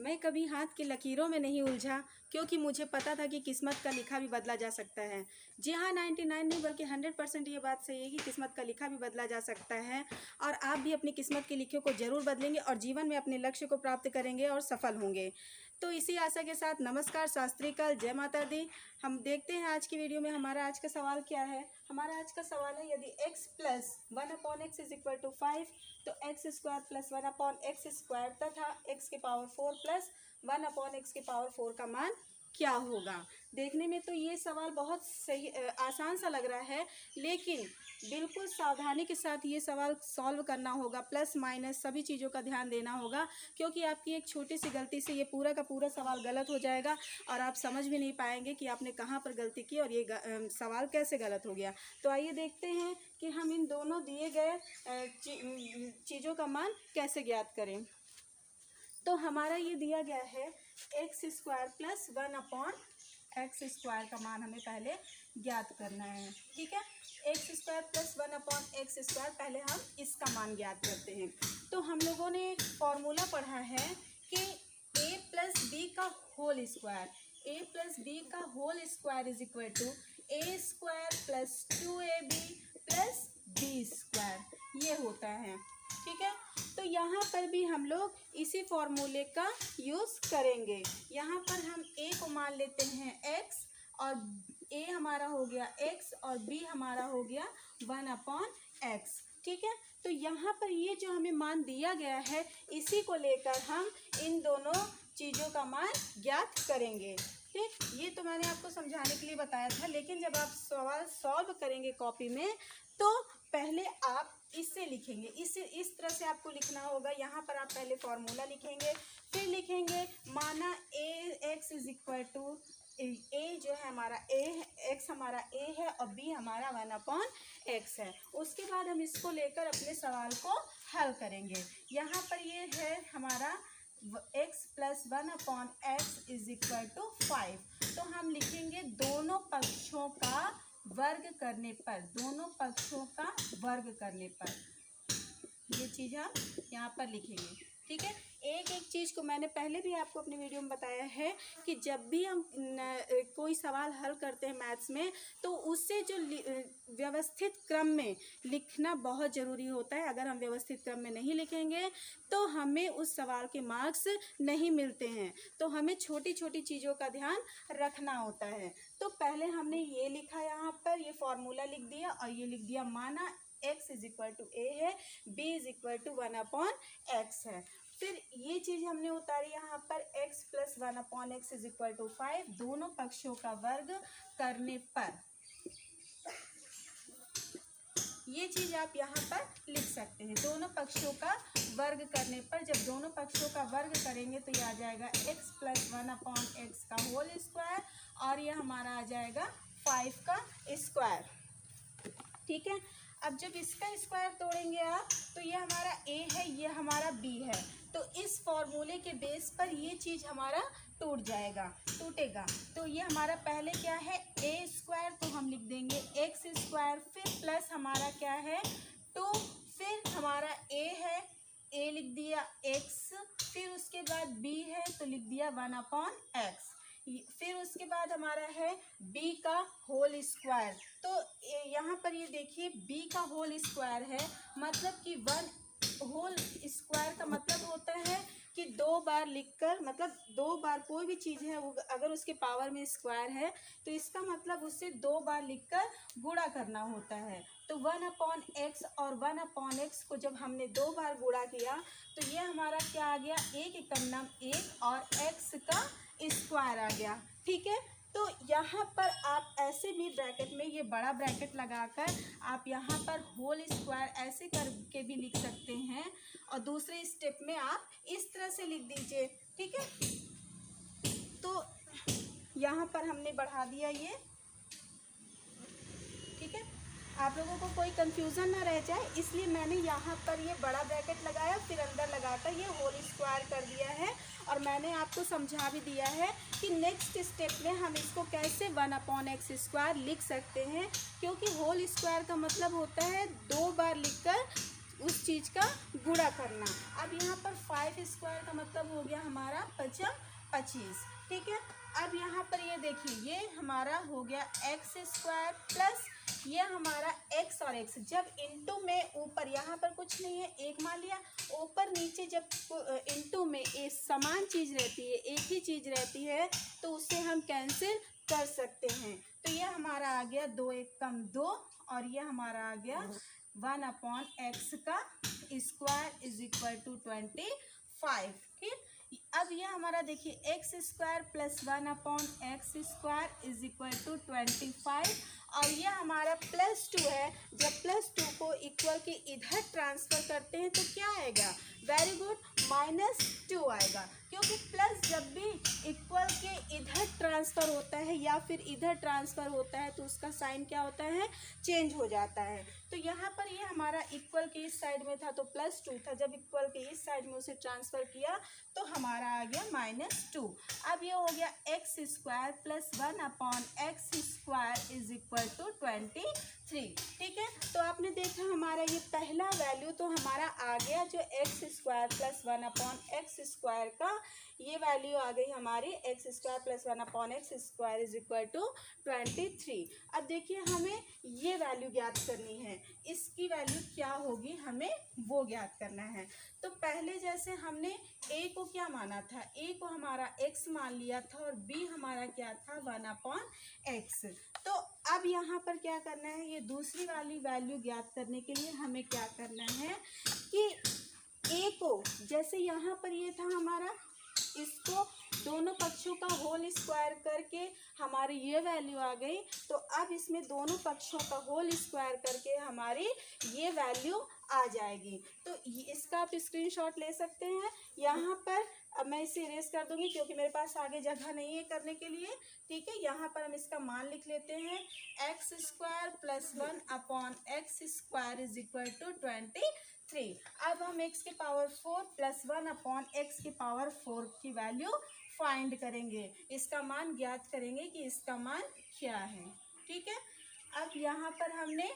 मैं कभी हाथ की लकीरों में नहीं उलझा, क्योंकि मुझे पता था कि किस्मत का लिखा भी बदला जा सकता है। जी हाँ, 99 नहीं बल्कि 100% ये बात सही है कि किस्मत का लिखा भी बदला जा सकता है और आप भी अपनी किस्मत के लिखे को ज़रूर बदलेंगे और जीवन में अपने लक्ष्य को प्राप्त करेंगे और सफल होंगे। तो इसी आशा के साथ नमस्कार, सत श्री अकाल, जय माता दी। हम देखते हैं आज की वीडियो में हमारा आज का सवाल क्या है। हमारा आज का सवाल है, यदि x plus 1/x is equal to 5 तो x square plus 1/x square तथा x के पावर 4 प्लस 1/x के पावर 4 का मान क्या होगा। देखने में तो ये सवाल बहुत सही आसान सा लग रहा है, लेकिन बिल्कुल सावधानी के साथ ये सवाल सॉल्व करना होगा। प्लस माइनस सभी चीज़ों का ध्यान देना होगा, क्योंकि आपकी एक छोटी सी गलती से ये पूरा का पूरा सवाल गलत हो जाएगा और आप समझ भी नहीं पाएंगे कि आपने कहाँ पर गलती की और ये सवाल कैसे गलत हो गया। तो आइए देखते हैं कि हम इन दोनों दिए गए चीज़ों का मान कैसे ज्ञात करें। तो हमारा ये दिया गया है x square plus 1/x square का मान हमें पहले ज्ञात करना है। ठीक है, x square plus 1/x square, पहले हम इसका मान ज्ञात करते हैं। तो हम लोगों ने एक फॉर्मूला पढ़ा है कि a प्लस बी का whole square, a plus B का whole square is equal to a square plus 2ab प्लस b स्क्वायर, ये होता है। ठीक है, तो यहाँ पर भी हम लोग इसी फॉर्मूले का यूज़ करेंगे। यहाँ पर हम a को मान लेते हैं x और a हमारा हो गया x और b हमारा हो गया 1/x। ठीक है, तो यहाँ पर ये जो हमें मान दिया गया है, इसी को लेकर हम इन दोनों चीज़ों का मान ज्ञात करेंगे। ठीक, ये तो मैंने आपको समझाने के लिए बताया था, लेकिन जब आप सवाल सॉल्व करेंगे कॉपी में तो पहले आप इससे लिखेंगे, इस तरह से आपको लिखना होगा। यहाँ पर आप पहले फॉर्मूला लिखेंगे, फिर लिखेंगे माना a x is equal to a जो है हमारा a है, x हमारा a है और b हमारा 1/x है। उसके बाद हम इसको लेकर अपने सवाल को हल करेंगे। यहाँ पर ये है हमारा x plus 1/x is equal to 5। तो हम लिखेंगे दोनों पक्षों का वर्ग करने पर, दोनों पक्षों का वर्ग करने पर, ये चीज़ हम यहाँ पर लिखेंगे। ठीक है, एक एक चीज़ को मैंने पहले भी आपको अपनी वीडियो में बताया है कि जब भी हम कोई सवाल हल करते हैं मैथ्स में, तो उससे जो व्यवस्थित क्रम में लिखना बहुत ज़रूरी होता है। अगर हम व्यवस्थित क्रम में नहीं लिखेंगे तो हमें उस सवाल के मार्क्स नहीं मिलते हैं। तो हमें छोटी छोटी चीज़ों का ध्यान रखना होता है। तो पहले हमने ये लिखा, यहाँ पर ये फॉर्मूला लिख दिया और ये लिख दिया माना x is equal to a है, b is equal to 1/x है। फिर ये चीज़ हमने उतारी यहाँ पर x plus 1/x is equal to 5, दोनों पक्षों का वर्ग करने पर, ये चीज़ आप यहाँ पर लिख सकते हैं। दोनों पक्षों का वर्ग करने पर, जब दोनों पक्षों का वर्ग करेंगे तो ये आ जाएगा x प्लस 1/x का होल स्क्वायर और ये हमारा आ जाएगा 5 का स्क्वायर। ठीक है, अब जब इसका स्क्वायर तोड़ेंगे आप तो ये हमारा a है, ये हमारा b है। तो इस फॉर्मूले के बेस पर ये चीज़ हमारा टूटेगा। तो ये हमारा पहले क्या है a स्क्वायर, तो हम लिख देंगे x स्क्वायर, फिर प्लस हमारा क्या है 2, फिर हमारा a है, a लिख दिया x, फिर उसके बाद b है तो लिख दिया 1/x, फिर उसके बाद हमारा है b का होल स्क्वायर। तो यहाँ पर ये देखिए b का होल स्क्वायर है, मतलब कि 1 होल स्क्वायर का मतलब होता है कि 2 बार लिखकर, मतलब 2 बार कोई भी चीज़ है वो अगर उसके पावर में स्क्वायर है तो इसका मतलब उससे 2 बार लिखकर गुणा करना होता है। तो 1/x और 1/x को जब हमने 2 बार गुणा किया तो ये हमारा क्या आ गया, 1 एकम नाम 1 और x का स्क्वायर आ गया। ठीक है, तो यहाँ पर आप ऐसे भी ब्रैकेट में ये बड़ा ब्रैकेट लगाकर आप यहाँ पर होल स्क्वायर ऐसे करके भी लिख सकते हैं और दूसरे स्टेप में आप इस तरह से लिख दीजिए। ठीक है, तो यहाँ पर हमने बढ़ा दिया ये। ठीक है, आप लोगों को कोई कंफ्यूजन ना रह जाए इसलिए मैंने यहाँ पर ये बड़ा ब्रैकेट लगाया, फिर अंदर लगाकर ये होल स्क्वायर कर दिया है और मैंने आपको समझा भी दिया है कि नेक्स्ट स्टेप में हम इसको कैसे 1/x स्क्वायर लिख सकते हैं, क्योंकि होल स्क्वायर का मतलब होता है 2 बार लिखकर उस चीज़ का गुणा करना। अब यहाँ पर 5 स्क्वायर का मतलब हो गया हमारा 25, ठीक है। अब यहाँ पर ये देखिए, ये हमारा हो गया एक्स स्क्वायर प्लस ये हमारा एक्स और एक्स, जब इंटू में ऊपर यहाँ पर कुछ नहीं है, एक मान लिया, ऊपर नीचे जब इंटू में एक समान चीज़ रहती है, एक ही चीज़ रहती है, तो उसे हम कैंसिल कर सकते हैं। तो ये हमारा आ गया 2 एक कम 2 और ये हमारा आ गया 1/x का स्क्वायर इज इक्वल टू 25, ठीक। अब ये हमारा देखिए x square plus 1/x square is equal to 25 और ये हमारा +2 है। जब +2 को इक्वल के इधर ट्रांसफ़र करते हैं तो क्या आएगा, वेरी गुड, -2 आएगा, क्योंकि प्लस जब भी इक्वल के इधर ट्रांसफ़र होता है या फिर इधर ट्रांसफ़र होता है तो उसका साइन क्या होता है, चेंज हो जाता है। तो यहाँ पर ये हमारा इक्वल के इस साइड में था तो +2 था, जब इक्वल के इस साइड में उसे ट्रांसफ़र किया तो हमारा आ गया -2। अब ये हो गया x square plus 1/x square is equal to 23, ठीक है। तो आपने देखा हमारा ये पहला वैल्यू तो हमारा आ गया जो x square plus 1/x square का ये वैल्यू आ गई हमारी x square plus 1/x square is equal to 23। अब देखिए हमें ये वैल्यू ज्ञात करनी है, इसकी वैल्यू क्या होगी हमें वो ज्ञात करना है। तो पहले जैसे हमने ए को क्या माना था, ए को हमारा x मान लिया था और b हमारा क्या था 1/x। तो अब यहाँ पर क्या करना है, ये दूसरी वाली वैल्यू ज्ञात करने के लिए हमें क्या करना है कि a को, जैसे यहाँ पर ये था हमारा, इसको दोनों पक्षों का होल स्क्वायर करके हमारी ये वैल्यू आ गई, तो अब इसमें दोनों पक्षों का होल स्क्वायर करके हमारी ये वैल्यू आ जाएगी। तो इसका आप स्क्रीनशॉट ले सकते हैं। यहाँ पर अब मैं इसे इरेज कर दूंगी क्योंकि मेरे पास आगे जगह नहीं है करने के लिए, ठीक है। यहाँ पर हम इसका मान लिख लेते हैं, x square plus 1/x square is equal to 23। अब हम x के पावर 4 प्लस 1/x के पावर 4 की वैल्यू फाइंड करेंगे, इसका मान ज्ञात करेंगे कि इसका मान क्या है, ठीक है। अब यहाँ पर हमने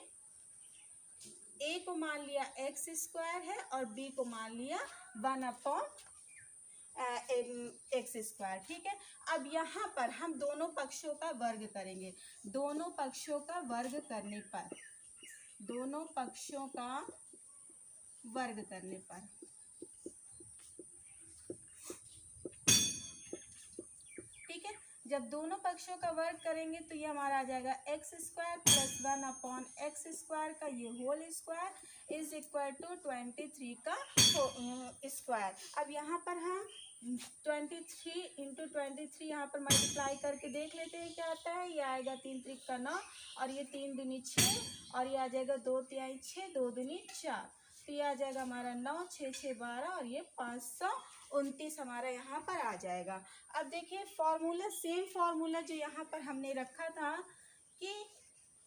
a को मान लिया एक्स स्क्वायर है और b को मान लिया 1/x स्क्वायर, ठीक है। अब यहाँ पर हम दोनों पक्षों का वर्ग करेंगे, दोनों पक्षों का वर्ग करने पर, दोनों पक्षों का वर्ग करने पर, ठीक है। जब दोनों पक्षों का वर्ग करेंगे तो ये हमारा आ जाएगा x square plus 1/x square का ये whole square is equal to 23 का स्क्वायर। अब यहाँ पर हम 23 × 23 यहाँ पर मल्टीप्लाई करके देख लेते हैं क्या आता है। ये आएगा 3 × 3 = 9 और ये 3 दूनी 6 और ये आ जाएगा 2 × 3 = 6, 2 दूनी 4, तो ये आ जाएगा हमारा 9, 6 × 6 = 12 और ये 529 हमारा यहाँ पर आ जाएगा। अब देखिए फॉर्मूला, सेम फॉर्मूला जो यहाँ पर हमने रखा था कि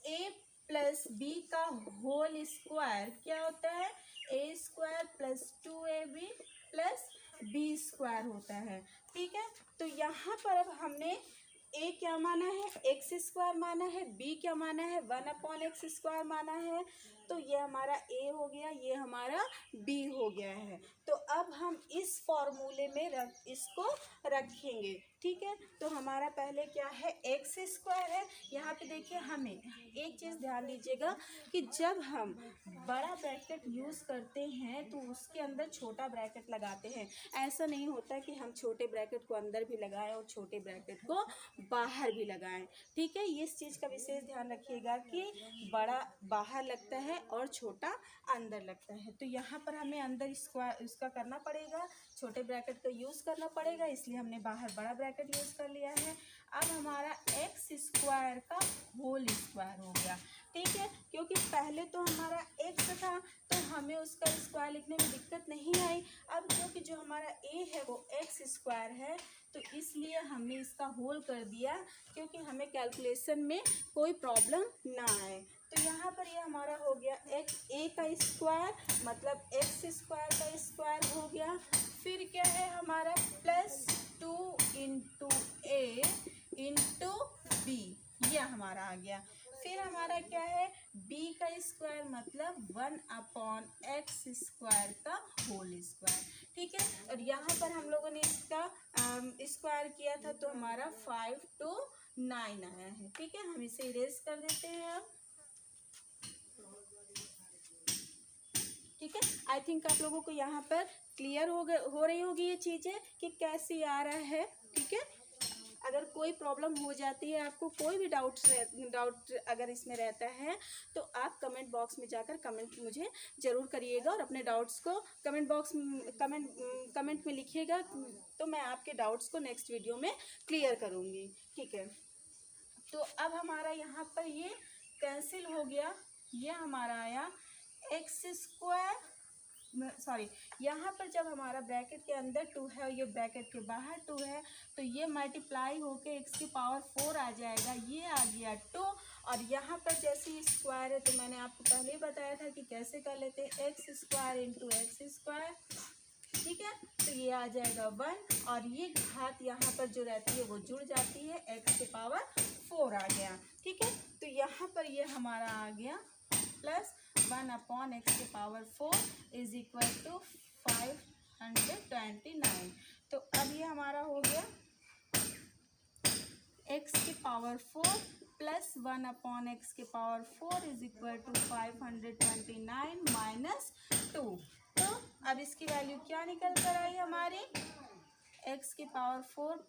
a प्लस b का होल स्क्वायर क्या होता है, a स्क्वायर प्लस 2ab प्लस b स्क्वायर होता है, ठीक है। तो यहाँ पर अब हमने a क्या माना है, एक्स स्क्वायर माना है, b क्या माना है 1/x स्क्वायर माना है, तो ये हमारा a हो गया, ये हमारा b हो गया है। तो अब हम इस फॉर्मूले में इसको रखेंगे, ठीक है। तो हमारा पहले क्या है, एक्स स्क्वायर है। यहाँ पे देखिए हमें एक चीज़ ध्यान दीजिएगा कि जब हम बड़ा ब्रैकेट यूज़ करते हैं तो उसके अंदर छोटा ब्रैकेट लगाते हैं। ऐसा नहीं होता कि हम छोटे ब्रैकेट को अंदर भी लगाएं और छोटे ब्रैकेट को बाहर भी लगाएं, ठीक है। इस चीज़ का विशेष ध्यान रखिएगा कि बड़ा बाहर लगता है और छोटा अंदर लगता है। तो यहाँ पर हमें अंदर स्क्वायर इसका करना पड़ेगा, छोटे ब्रैकेट का यूज़ करना पड़ेगा, इसलिए हमने बाहर बड़ा ब्रैकेट यूज़ कर लिया है। अब हमारा एक्स स्क्वायर का होल स्क्वायर हो गया, ठीक है। क्योंकि पहले तो हमारा एक्स था तो हमें उसका स्क्वायर लिखने में दिक्कत नहीं आई। अब क्योंकि जो हमारा ए है वो एक्स स्क्वायर है तो इसलिए हमने इसका होल कर दिया क्योंकि हमें कैलकुलेशन में कोई प्रॉब्लम ना आए। तो यहाँ पर ये हमारा हो गया ए का स्क्वायर मतलब एक्स स्क्वायर का स्क्वायर हो गया। फिर क्या है हमारा +2 × a × b, यह हमारा आ गया। फिर हमारा क्या है बी का स्क्वायर मतलब 1/x² का होल स्क्वायर, ठीक है। और यहाँ पर हम लोगों ने इसका स्क्वायर किया था तो हमारा 5 to 9 आया है, ठीक है। हम इसे इरेज कर देते हैं अब, ठीक है। आई थिंक आप लोगों को यहाँ पर क्लियर हो रही होगी ये चीज़ें कि कैसे आ रहा है, ठीक है। अगर कोई प्रॉब्लम हो जाती है, आपको कोई भी डाउट अगर इसमें रहता है तो आप कमेंट बॉक्स में जाकर कमेंट मुझे ज़रूर करिएगा और अपने डाउट्स को कमेंट में लिखिएगा, तो मैं आपके डाउट्स को नेक्स्ट वीडियो में क्लियर करूँगी, ठीक है। तो अब हमारा यहाँ पर ये कैंसिल हो गया, ये हमारा आया x², सॉरी, यहाँ पर जब हमारा ब्रैकेट के अंदर 2 है और ये ब्रैकेट के बाहर 2 है तो ये मल्टीप्लाई होके x⁴ आ जाएगा, ये आ गया 2। और यहाँ पर जैसे ही स्क्वायर है तो मैंने आपको पहले ही बताया था कि कैसे कर लेते हैं, x² × x², ठीक है। तो ये आ जाएगा 1 और ये घात यहाँ पर जो रहती है वो जुड़ जाती है, x⁴ आ गया, ठीक है। तो यहाँ पर ये हमारा आ गया plus 1/x⁴ is equal to 529। तो अब ये हमारा हो गया x⁴ plus 1/x⁴ is equal to 529 minus 2। तो अब इसकी वैल्यू क्या निकल कर आई हमारी, x⁴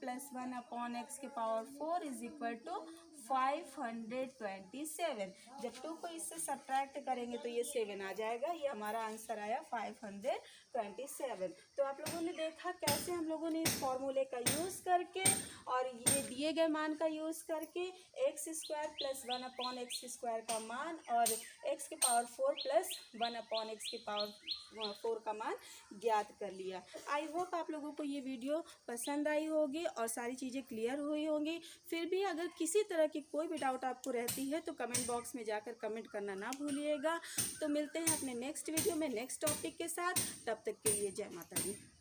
plus 1/x⁴ is equal to 527। जब 2 को इससे सब्ट्रैक्ट करेंगे तो ये 7 आ जाएगा, ये हमारा आंसर आया 527। तो आप लोगों ने देखा कैसे हम लोगों ने इस फॉर्मूले का यूज़ करके और ये दिए गए मान का यूज़ करके x² प्लस 1/x² का मान और x⁴ प्लस 1/x⁴ का मान ज्ञात कर लिया। आई होप आप लोगों को ये वीडियो पसंद आई होगी और सारी चीज़ें क्लियर हुई होंगी। फिर भी अगर किसी तरह की कोई भी डाउट आपको रहती है तो कमेंट बॉक्स में जाकर कमेंट करना ना भूलिएगा। तो मिलते हैं अपने नेक्स्ट वीडियो में नेक्स्ट टॉपिक के साथ, तब तक के लिए जय माता दी।